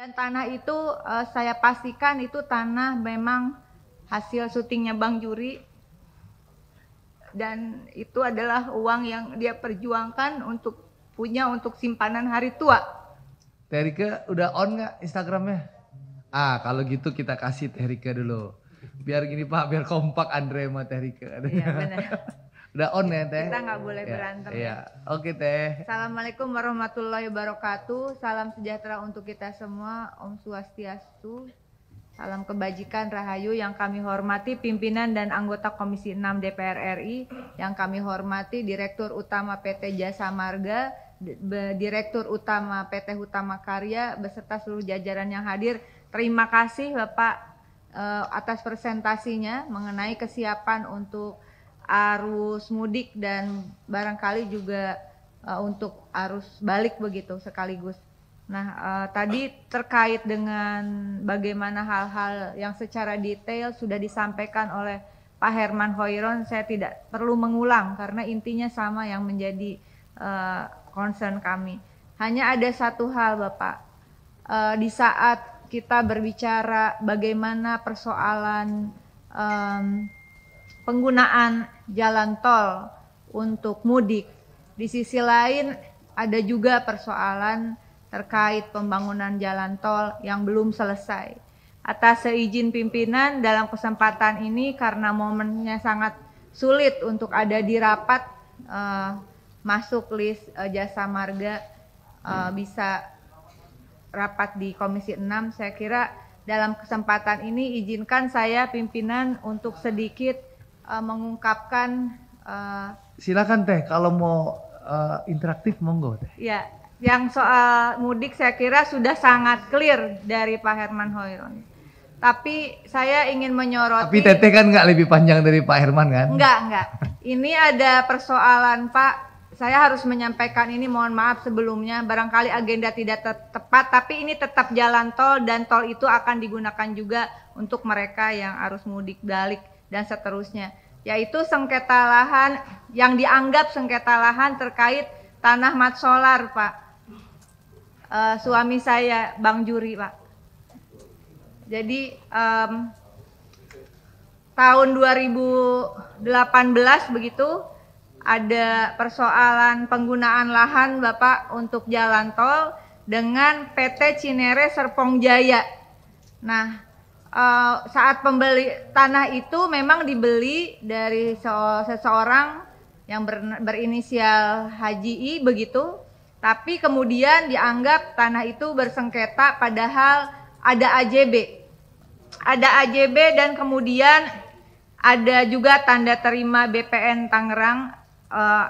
Dan tanah itu saya pastikan itu tanah memang hasil syutingnya Bang Juri. Dan itu adalah uang yang dia perjuangkan untuk punya untuk simpanan hari tua. Teh Rika udah on nggak Instagramnya? Ah kalau gitu kita kasih Teh Rika dulu. Biar gini Pak, biar kompak Andre sama Teh Rika. Iya benar. Udah on ya Teh? Kita nggak boleh berantem Iya. ya. Oke Teh. Assalamualaikum warahmatullahi wabarakatuh. Salam sejahtera untuk kita semua. Om Swastiastu. Salam kebajikan rahayu yang kami hormati pimpinan dan anggota Komisi 6 DPR RI, yang kami hormati Direktur Utama PT Jasa Marga, Direktur Utama PT Hutama Karya beserta seluruh jajaran yang hadir. Terima kasih Bapak atas presentasinya mengenai kesiapan untuk arus mudik dan barangkali juga untuk arus balik begitu sekaligus. Nah, tadi terkait dengan bagaimana hal-hal yang secara detail sudah disampaikan oleh Pak Herman Hoiron, saya tidak perlu mengulang karena intinya sama yang menjadi concern kami. Hanya ada satu hal Bapak, di saat kita berbicara bagaimana persoalan penggunaan jalan tol untuk mudik, di sisi lain ada juga persoalan terkait pembangunan jalan tol yang belum selesai. Atas seizin pimpinan dalam kesempatan ini karena momennya sangat sulit untuk ada di rapat masuk list Jasa Marga bisa rapat di Komisi 6, saya kira dalam kesempatan ini izinkan saya pimpinan untuk sedikit mengungkapkan. Silakan Teh, kalau mau interaktif monggo Teh. Ya. Yang soal mudik saya kira sudah sangat clear dari Pak Herman Hoiron. Tapi saya ingin menyoroti. Tapi Teteh kan nggak lebih panjang dari Pak Herman kan? Enggak. Ini ada persoalan Pak. Saya harus menyampaikan ini, mohon maaf sebelumnya. Barangkali agenda tidak tepat, tapi ini tetap jalan tol dan tol itu akan digunakan juga untuk mereka yang arus mudik balik dan seterusnya. Yaitu sengketa lahan yang dianggap sengketa lahan terkait tanah mat solar Pak. Suami saya Bang Juri Pak. Jadi tahun 2018 begitu ada persoalan penggunaan lahan Bapak untuk jalan tol dengan PT Cinere Serpong Jaya. Nah saat pembeli tanah itu memang dibeli dari seseorang yang berinisial Haji I begitu. Tapi kemudian dianggap tanah itu bersengketa padahal ada AJB. Ada AJB dan kemudian ada juga tanda terima BPN Tangerang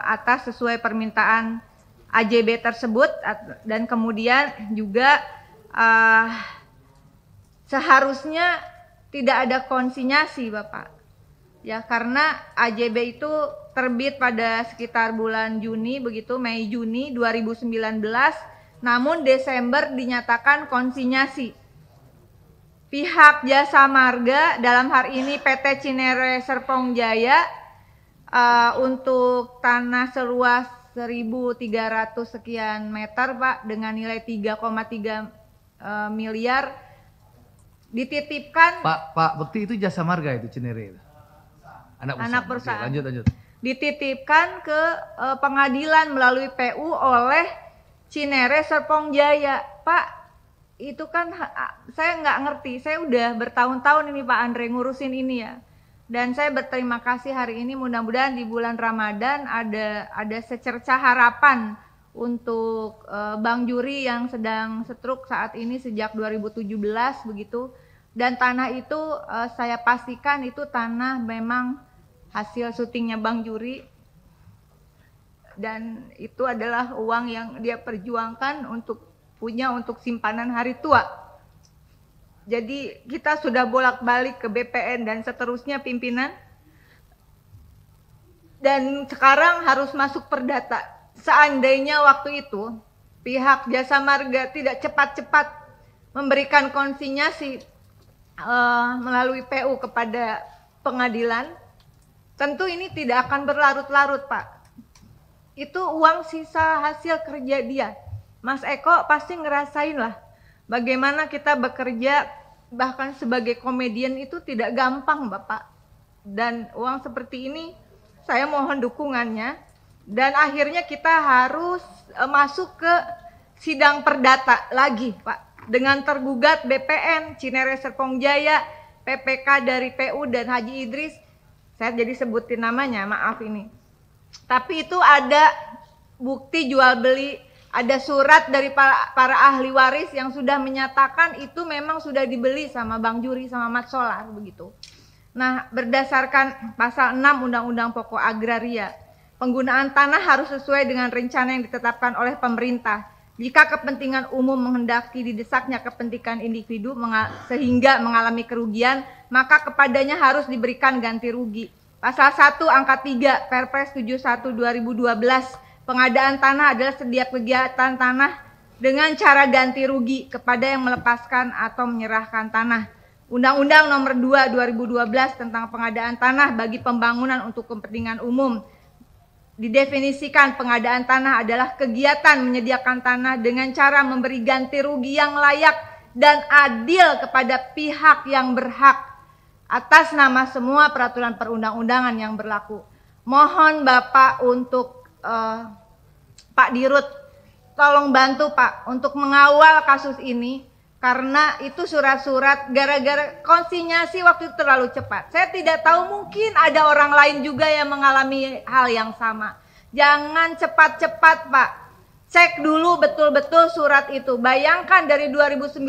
atas sesuai permintaan AJB tersebut. Dan kemudian juga seharusnya tidak ada konsinyasi Bapak. Ya karena AJB itu terbit pada sekitar bulan Juni begitu, Mei Juni 2019, namun Desember dinyatakan konsinyasi. Pihak Jasa Marga dalam hari ini PT Cinere Serpong Jaya untuk tanah seluas 1.300 sekian meter Pak dengan nilai 3,3 miliar dititipkan. Pak Bekti itu Jasa Marga itu Cinere. Anak perusahaan. Oke, lanjut. Dititipkan ke pengadilan melalui PU oleh Cinere Serpong Jaya. Pak, itu kan saya nggak ngerti. Saya udah bertahun-tahun ini Pak Andre ngurusin ini ya. Dan saya berterima kasih hari ini, mudah-mudahan di bulan Ramadan ada secercah harapan untuk Bang Juri yang sedang stroke saat ini sejak 2017 begitu. Dan tanah itu saya pastikan itu tanah memang hasil syutingnya Bang Juri. Dan itu adalah uang yang dia perjuangkan untuk punya untuk simpanan hari tua. Jadi kita sudah bolak-balik ke BPN dan seterusnya pimpinan. Dan sekarang harus masuk perdata. Seandainya waktu itu pihak Jasa Marga tidak cepat-cepat memberikan konsinyasi melalui PU kepada pengadilan, tentu ini tidak akan berlarut-larut Pak. Itu uang sisa hasil kerja dia. Mas Eko pasti ngerasain lah bagaimana kita bekerja bahkan sebagai komedian itu tidak gampang Bapak. Dan uang seperti ini saya mohon dukungannya. Dan akhirnya kita harus masuk ke sidang perdata lagi Pak. Dengan tergugat BPN, Cinere Serpong Jaya, PPK dari PU dan Haji Idris. Saya jadi sebutin namanya, maaf ini. Tapi itu ada bukti jual beli, ada surat dari para ahli waris yang sudah menyatakan itu memang sudah dibeli sama Bang Juri sama Mat Solar begitu. Nah, berdasarkan pasal 6 Undang-Undang Pokok Agraria, penggunaan tanah harus sesuai dengan rencana yang ditetapkan oleh pemerintah. Jika kepentingan umum menghendaki didesaknya kepentingan individu sehingga mengalami kerugian, maka kepadanya harus diberikan ganti rugi. Pasal 1 angka 3 Perpres 71/2012, pengadaan tanah adalah setiap kegiatan tanah dengan cara ganti rugi kepada yang melepaskan atau menyerahkan tanah. Undang-Undang Nomor 2 2012 tentang pengadaan tanah bagi pembangunan untuk kepentingan umum. Didefinisikan pengadaan tanah adalah kegiatan menyediakan tanah dengan cara memberi ganti rugi yang layak dan adil kepada pihak yang berhak atas nama semua peraturan perundang-undangan yang berlaku. Mohon Bapak untuk Pak Dirut, tolong bantu Pak untuk mengawal kasus ini. Karena itu surat-surat gara-gara konsinyasi waktu itu terlalu cepat. Saya tidak tahu, mungkin ada orang lain juga yang mengalami hal yang sama. Jangan cepat-cepat Pak. Cek dulu betul-betul surat itu. Bayangkan dari 2019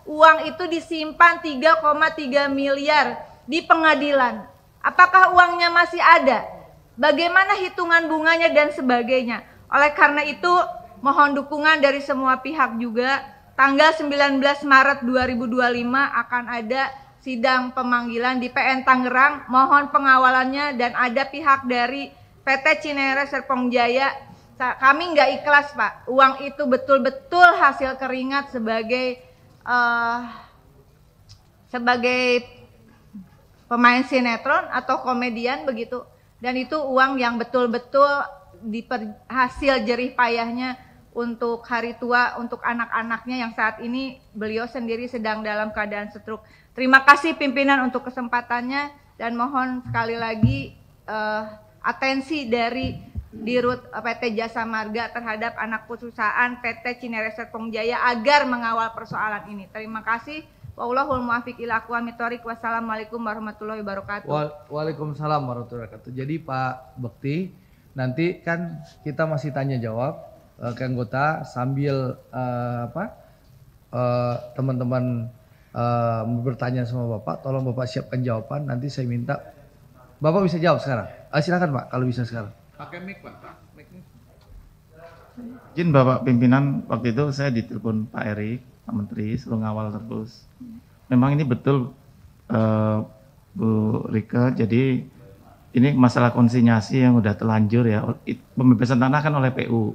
uang itu disimpan 3,3 miliar di pengadilan. Apakah uangnya masih ada? Bagaimana hitungan bunganya dan sebagainya. Oleh karena itu mohon dukungan dari semua pihak juga. Tanggal 19 Maret 2025 akan ada sidang pemanggilan di PN Tangerang. Mohon pengawalannya dan ada pihak dari PT Cinere Serpong Jaya. Kami nggak ikhlas Pak. Uang itu betul-betul hasil keringat sebagai pemain sinetron atau komedian begitu. Dan itu uang yang betul-betul hasil jerih payahnya untuk hari tua, untuk anak-anaknya yang saat ini beliau sendiri sedang dalam keadaan stroke. Terima kasih pimpinan untuk kesempatannya dan mohon sekali lagi atensi dari Dirut PT Jasa Marga terhadap anak perusahaan PT Cinere Serpong Jaya agar mengawal persoalan ini. Terima kasih. Wallahul muwaffiq ila aqwamit thoriq. Wassalamualaikum warahmatullahi wabarakatuh. Waalaikumsalam warahmatullahi wabarakatuh. Jadi Pak Bekti, nanti kan kita masih tanya jawab ke anggota sambil teman-teman bertanya sama Bapak, tolong Bapak siapkan jawaban. Nanti saya minta Bapak bisa jawab sekarang. Silakan Pak, kalau bisa sekarang. Pakai mic Pak. Izin Bapak pimpinan, waktu itu saya ditelepon Pak Erik, Pak Menteri, suruh ngawal terus. Memang ini betul Bu Rike, jadi ini masalah konsinyasi yang udah terlanjur ya. Pembebasan tanah kan oleh PU.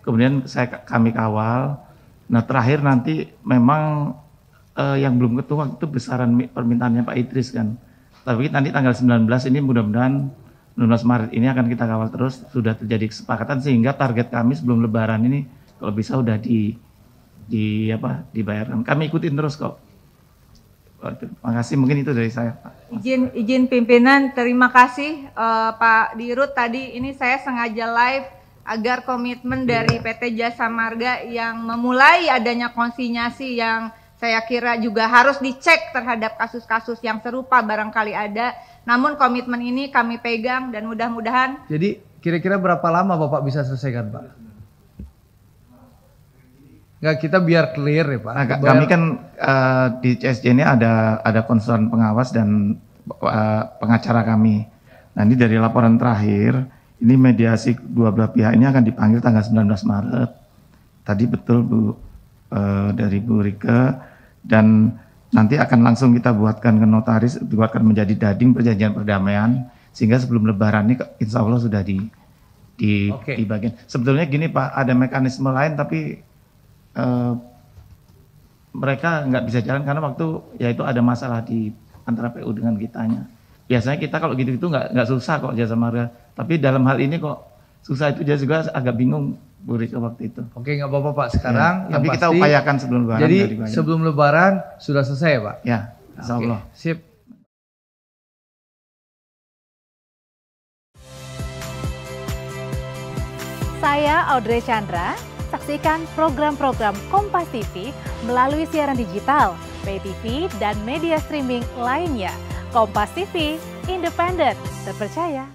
Kemudian kami kawal. Nah terakhir nanti memang yang belum ketua itu besaran permintaannya Pak Idris kan. Tapi nanti tanggal 19 ini mudah-mudahan 19 Maret ini akan kita kawal terus. Sudah terjadi kesepakatan sehingga target kami sebelum Lebaran ini kalau bisa udah dibayarkan. Kami ikutin terus kok. Terima kasih, mungkin itu dari saya Pak. Izin pimpinan, terima kasih Pak Dirut. Tadi ini saya sengaja live agar komitmen dari PT Jasa Marga yang memulai adanya konsinyasi yang saya kira juga harus dicek terhadap kasus-kasus yang serupa barangkali ada. Namun komitmen ini kami pegang dan mudah-mudahan. Jadi kira-kira berapa lama Bapak bisa selesaikan Pak? Nggak, kita biar clear ya Pak. Nah, kami kan di CSJ ini ada konsultan pengawas dan pengacara kami. Nah ini dari laporan terakhir, ini mediasi dua belah pihak ini akan dipanggil tanggal 19 Maret. Tadi betul Bu dari Bu Rike, dan nanti akan langsung kita buatkan ke notaris, dibuatkan menjadi dading perjanjian perdamaian, sehingga sebelum Lebaran ini insya Allah sudah di bagian. Sebetulnya gini Pak, ada mekanisme lain tapi mereka nggak bisa jalan karena waktu yaitu ada masalah di antara PU dengan kitanya. Biasanya kita kalau gitu-gitu nggak susah kok Jasa Marga. Tapi dalam hal ini kok susah itu dia juga agak bingung Bu Rika waktu itu. Oke, nggak apa-apa Pak. Sekarang Ya, yang tapi kita pasti, upayakan sebelum lebaran. jadi dari banyak. sebelum lebaran sudah selesai ya Pak? Ya, insya Oke, Allah. sip. Saya Audrey Chandra, saksikan program-program Kompas TV melalui siaran digital, pay TV, dan media streaming lainnya. Kompas TV, independen, terpercaya.